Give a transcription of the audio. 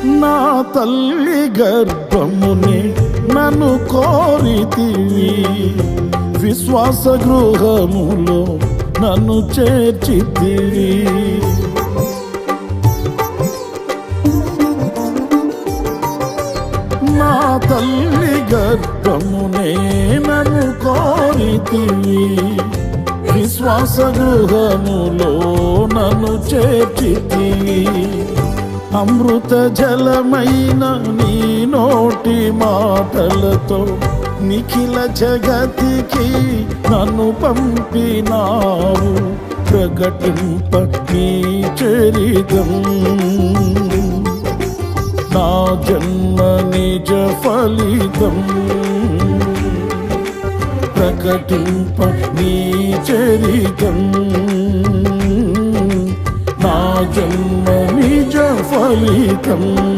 నా తల్లి గర్భమునే నన్ను కోరితివి, విశ్వాస గృహములో నన్ను చేర్చితివి. నా తల్లి గర్భమునే నన్ను కోరితివి, విశ్వాస గృహములో నన్ను చేర్చితివి. అమృత జలమైన నీ నోటి మాటలతో నిఖిల జగతికి నన్ను పంపినావు. ప్రకటింప నీ చరితం, నా జన్మ నిజ ఫలితం. ప్రకటింప నీ చరితం, నా జన్మ నిజ ఫలితం.